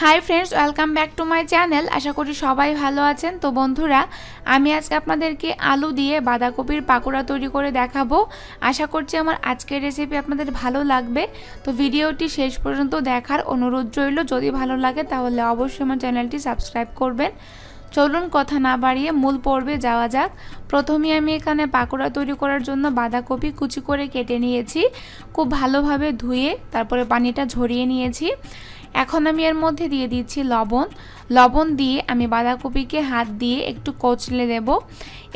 High friends welcome back to my channel. आशा करी सबाई भालो आछेन। तो बंधुरा आमी आजके आपनादेरके आलू दिए बाँधाकपिर पाकोड़ा तैरी करे देखाबो। आशा करछि आमार आजकेर रेसिपि आपनादेर भालो लागबे। तो भिडियोटी शेष पर्यन्त देखार अनुरोध रइलो। जदि भालो लागे ताहले अवश्यई आमार चैनलटी सबस्क्राइब करबेन। चलुन कथा ना बाड़िये मूल पर्वे जावा जाक। प्रथमेই আমি এখানে পাকোড়া তৈরি করার জন্য বাঁধাকপি কুচি করে কেটে নিয়েছি। খুব ভালোভাবে ধুয়ে তারপরে পানিটা ঝরিয়ে নিয়েছি। এখন আমি এর মধ্যে দিয়ে দিচ্ছি লবণ দিয়ে আমি বাঁধাকপিকে হাত দিয়ে একটু কচলে দেব।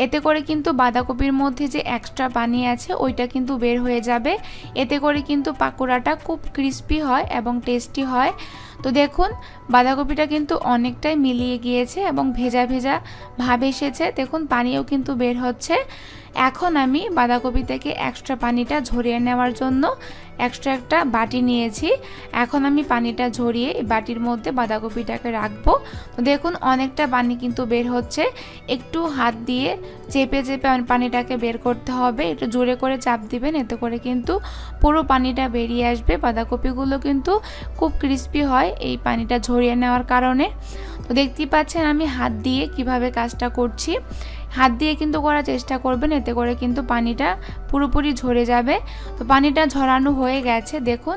এতে করে কিন্তু বাঁধাকপির মধ্যে যে এক্সট্রা পানি আছে ওইটা কিন্তু বের হয়ে যাবে। এতে করে কিন্তু পাকোড়াটা খুব ক্রিস্পি হয় এবং টেস্টি হয়। তো দেখুন বাঁধাকপিটা কিন্তু অনেকটাই মিলিয়ে গিয়েছে এবং ভেজা ভেজা ভাব এসেছে। দেখুন পানিও কিন্তু বের হচ্ছে। এখন আমি বাঁধাকপি থেকে এক্সট্রা পানিটা ঝরিয়ে নেওয়ার জন্য এক্সট্রা একটা বাটি নিয়েছি। এখন আমি পানিটা ঝরিয়ে এই বাটির মধ্যে বাঁধাকপিটাকে রাখবো। তো দেখুন অনেকটা পানি কিন্তু বের হচ্ছে। একটু হাত দিয়ে চেপে চেপে পানিটাকে বের করতে হবে। একটু জোরে করে চাপ দিবেন, এতে করে কিন্তু পুরো পানিটা বেরিয়ে আসবে। বাঁধাকপিগুলো কিন্তু খুব ক্রিস্পি হয় এই পানিটা ঝরিয়ে নেওয়ার কারণে। তো দেখতেই পাচ্ছেন আমি হাত দিয়ে কিভাবে কাজটা করছি। হাত দিয়ে কিন্তু করার চেষ্টা করবেন, এতে করে কিন্তু পানিটা পুরোপুরি ঝরে যাবে। তো পানিটা ঝরানো হয়ে গেছে। দেখুন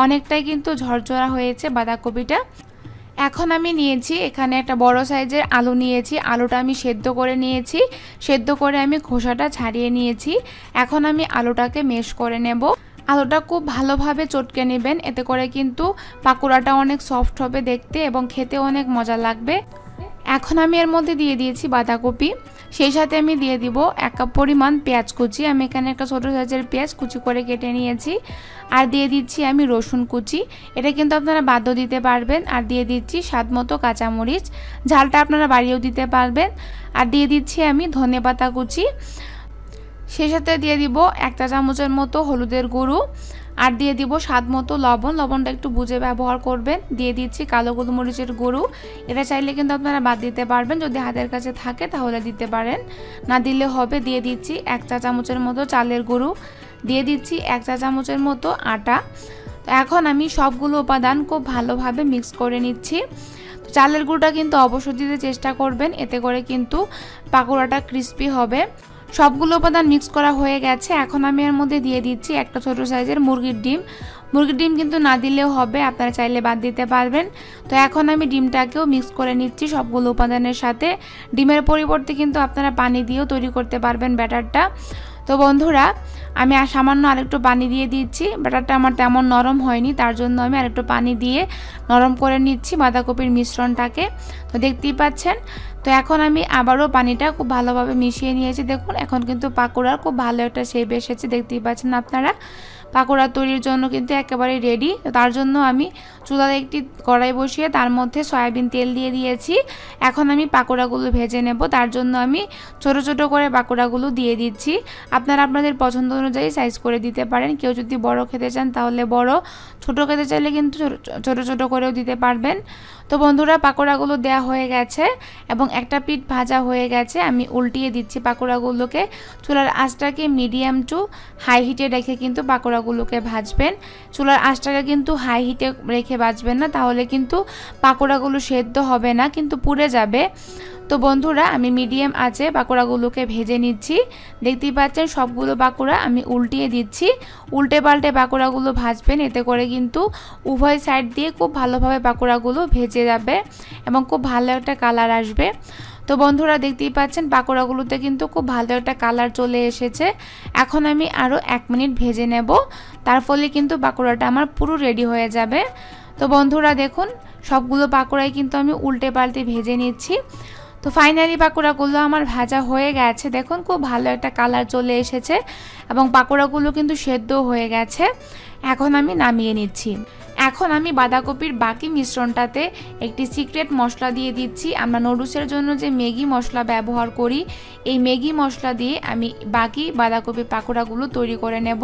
অনেকটাই কিন্তু ঝরঝরা হয়েছে বাঁধাকপিটা। এখন আমি নিয়েছি এখানে একটা বড় সাইজের আলু নিয়েছি। আলুটা আমি সেদ্ধ করে নিয়েছি। সেদ্ধ করে আমি খোসাটা ছাড়িয়ে নিয়েছি। এখন আমি আলুটাকে মেশ করে নেব। আলুটা খুব ভালোভাবে চটকে নেবেন, এতে করে কিন্তু পাকোড়াটা অনেক সফট হবে দেখতে এবং খেতে অনেক মজা লাগবে। এখন আমি এর মধ্যে দিয়ে দিয়েছি বাঁধাকপি, সেই সাথে আমি দিয়ে দিব 1 কাপ পরিমাণ পেঁয়াজ কুচি। আমি এখানে একটা ছোট সাইজের পেঁয়াজ কুচি করে কেটে নিয়েছি। আর দিয়ে দিচ্ছি আমি রসুন কুচি, এটা কিন্তু আপনারা বাদও দিতে পারবেন। আর দিয়ে দিচ্ছি স্বাদমতো কাঁচামরিচ, ঝালটা আপনারা বাড়িয়েও দিতে পারবেন। আর দিয়ে দিচ্ছি আমি ধনেপাতা কুচি, সেই সাথে দিয়ে দিব 1 চা চামচের মতো হলুদের গুঁড়ো। আর দিয়ে দিব স্বাদমতো লবণ, লবণটা একটু বুঝে ব্যবহার করবেন। দিয়ে দিচ্ছি কালো গোলমরিচের গুঁড়ো, এটা চাইলে কিন্তু আপনারা বাদ দিতে পারবেন, যদি হাতের কাছে থাকে তাহলে দিতে পারেন, না দিলে হবে। দিয়ে দিচ্ছি 1 চা চামচের মতো চালের গুঁড়ো, দিয়ে দিচ্ছি 1 চা চামচের মতো আটা। তো এখন আমি সবগুলো উপাদান খুব ভালোভাবে মিক্স করে নিচ্ছি। তো চালের গুঁড়োটা কিন্তু অবশ্যই দিতে চেষ্টা করবেন, এতে করে কিন্তু পাকোড়াটা ক্রিস্পি হবে। সবগুলো উপাদান মিক্স করা হয়ে গেছে। এখন আমি এর মধ্যে দিয়ে দিচ্ছি একটা ছোট সাইজের মুরগির ডিম। মুরগির ডিম কিন্তু না দিলেও হবে, আপনারা চাইলে বাদ দিতে পারবেন। তো এখন আমি ডিমটাকেও মিক্স করে নিচ্ছি সবগুলো উপাদানের সাথে। ডিমের পরিবর্তে কিন্তু আপনারা পানি দিয়েও তৈরি করতে পারবেন ব্যাটারটা। তো বন্ধুরা আমি সামান্য আরেকটু পানি দিয়ে দিচ্ছি। ব্যাটারটা আমার তেমন নরম হয়নি, তার জন্য আমি আরেকটু পানি দিয়ে নরম করে নিচ্ছি বাঁধাকপির মিশ্রণটাকে। তো দেখতেই পাচ্ছেন। তো এখন আমি আবারও পানিটা খুব ভালোভাবে মিশিয়ে নিয়েছি। দেখুন এখন কিন্তু পাকোড়ার খুব ভালো একটা শেপ এসেছে, দেখতেই পাচ্ছেন আপনারা। পাকোড়া তৈরির জন্য কিন্তু একেবারে রেডি। তার জন্য আমি চুলায় একটি কড়াই বসিয়ে তার মধ্যে সয়াবিন তেল দিয়ে দিয়েছি। এখন আমি পাকোড়াগুলো ভেজে নেব। তার জন্য আমি ছোট ছোট করে পাকোড়াগুলো দিয়ে দিচ্ছি। আপনারা আপনাদের পছন্দ অনুযায়ী সাইজ করে দিতে পারেন। কেউ যদি বড় খেতে চান তাহলে বড়, ছোট খেতে চাইলে কিন্তু ছোট ছোট করেও দিতে পারবেন। তো বন্ধুরা পাকোড়াগুলো দেয়া হয়ে গেছে এবং একটা পিঠ ভাজা হয়ে গেছে। আমি উল্টিয়ে দিচ্ছি পাকোড়াগুলোকে। চুলার আঁচটাকে মিডিয়াম টু হাই হিটে রেখে কিন্তু পাকোড়াগুলোকে ভাজবেন। চুলার আঁচটাকে কিন্তু হাই হিটে রেখে ভাজবেন না, তাহলে কিন্তু পাকোড়াগুলো সেদ্ধ হবে না, কিন্তু পুড়ে যাবে। তো বন্ধুরা আমি মিডিয়াম আঁচে পাকোড়াগুলোকে ভেজে নিচ্ছি। দেখতেই পাচ্ছেন সবগুলো পাকোড়া আমি উল্টিয়ে দিচ্ছি। উল্টে পাল্টে পাকোড়াগুলো ভাজবেন, এতে করে কিন্তু উভয় সাইড দিয়ে খুব ভালোভাবে পাকোড়াগুলো ভেজে যাবে এবং খুব ভালো একটা কালার আসবে। তো বন্ধুরা দেখতেই পাচ্ছেন পাকোড়াগুলোতে কিন্তু খুব ভালো একটা কালার চলে এসেছে। এখন আমি আরও 1 মিনিট ভেজে নেব, তার ফলে কিন্তু পাকোড়াটা আমার পুরো রেডি হয়ে যাবে। তো বন্ধুরা দেখুন সবগুলো পাকোড়াই কিন্তু আমি উল্টে পাল্টে ভেজে নিচ্ছি। তো ফাইনালি পাকোড়াগুলো আমার ভাজা হয়ে গেছে। দেখুন খুব ভালো একটা কালার চলে এসেছে এবং পাকোড়াগুলো কিন্তু সেদ্ধ হয়ে গেছে। এখন আমি নামিয়ে নিচ্ছি। এখন আমি বাঁধাকপির বাকি মিশ্রণটাতে একটি সিক্রেট মশলা দিয়ে দিচ্ছি। আমরা নুডলসের জন্য যে ম্যাগি মশলা ব্যবহার করি, এই ম্যাগি মশলা দিয়ে আমি বাকি বাঁধাকপি পাকোড়াগুলো তৈরি করে নেব।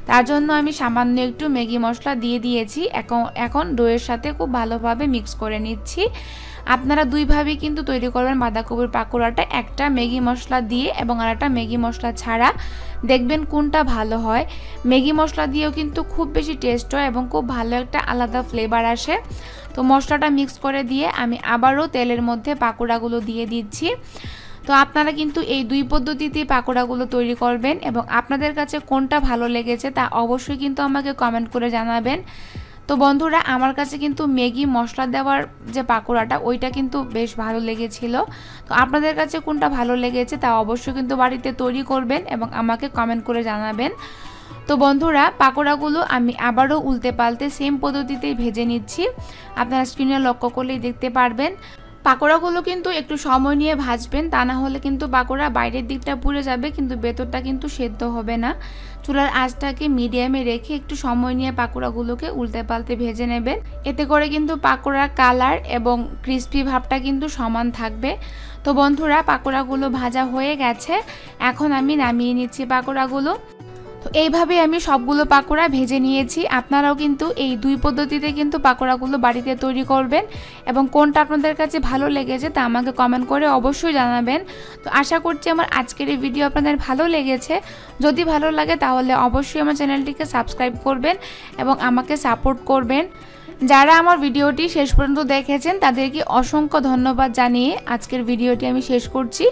তার জন্য আমি সামান্য একটু ম্যাগি মশলা দিয়ে দিয়েছি। এখন দইয়ের সাথে খুব ভালোভাবে মিক্স করে নিচ্ছি। আপনারা দুইভাবেই কিন্তু তৈরি করবেন বাঁধাকপির পাকোড়াটা, একটা ম্যাগি মশলা দিয়ে এবং আরেকটা ম্যাগি মশলা ছাড়া। দেখবেন কোনটা ভালো হয়। ম্যাগি মশলা দিয়েও কিন্তু খুব বেশি টেস্ট হয় এবং খুব ভালো একটা আলাদা ফ্লেভার আসে। তো মশলাটা মিক্স করে দিয়ে আমি আবারও তেলের মধ্যে পাকোড়াগুলো দিয়ে দিচ্ছি। তো আপনারা কিন্তু এই দুই পদ্ধতিতে পাকোড়াগুলো তৈরি করবেন এবং আপনাদের কাছে কোনটা ভালো লেগেছে তা অবশ্যই কিন্তু আমাকে কমেন্ট করে জানাবেন। তো বন্ধুরা আমার কাছে কিন্তু ম্যাগি মশলা দেওয়ার যে পাকোড়াটা ওইটা কিন্তু বেশ ভালো লেগেছিল। তো আপনাদের কাছে কোনটা ভালো লেগেছে তা অবশ্যই কিন্তু বাড়িতে তৈরি করবেন এবং আমাকে কমেন্ট করে জানাবেন। তো বন্ধুরা পাকোড়াগুলো আমি আবারও উল্টে পাল্টে সেম পদ্ধতিতেই ভেজে নিচ্ছি। আপনারা স্ক্রিনে লক্ষ্য করলেই দেখতে পারবেন। পাকোড়াগুলো কিন্তু একটু সময় নিয়ে ভাজবেন, তা না হলে কিন্তু পাকোড়া বাইরের দিকটা পুড়ে যাবে কিন্তু ভেতরটা কিন্তু সেদ্ধ হবে না। চুলার আঁচটাকে মিডিয়ামে রেখে একটু সময় নিয়ে পাকোড়াগুলোকে উল্টে পাল্টে ভেজে নেবেন। এতে করে কিন্তু পাকোড়ার কালার এবং ক্রিস্পি ভাবটা কিন্তু সমান থাকবে। তো বন্ধুরা পাকোড়াগুলো ভাজা হয়ে গেছে, এখন আমি নামিয়ে নিচ্ছি পাকোড়াগুলো। তো এইভাবে আমি সবগুলো পাকোড়া ভেজে নিয়েছি। আপনারাও কিন্তু এই দুই পদ্ধতিতে কিন্তু পাকোড়াগুলো বাড়িতে তৈরি করবেন এবং কোনটা আপনাদের কাছে ভালো লেগেছে তা আমাকে কমেন্ট করে অবশ্যই জানাবেন। তো আশা করছি আমার আজকের এই ভিডিও আপনাদের ভালো লেগেছে। যদি ভালো লাগে তাহলে অবশ্যই আমার চ্যানেলটিকে সাবস্ক্রাইব করবেন এবং আমাকে সাপোর্ট করবেন। যারা আমার ভিডিওটি শেষ পর্যন্ত দেখেছেন তাদেরকে অসংখ্য ধন্যবাদ জানিয়ে আজকের ভিডিওটি আমি শেষ করছি।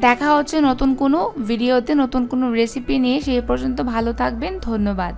দেখা হচ্ছে নতুন কোনো ভিডিওতে নতুন কোনো রেসিপি নিয়ে। সেই পর্যন্ত ভালো থাকবেন, ধন্যবাদ।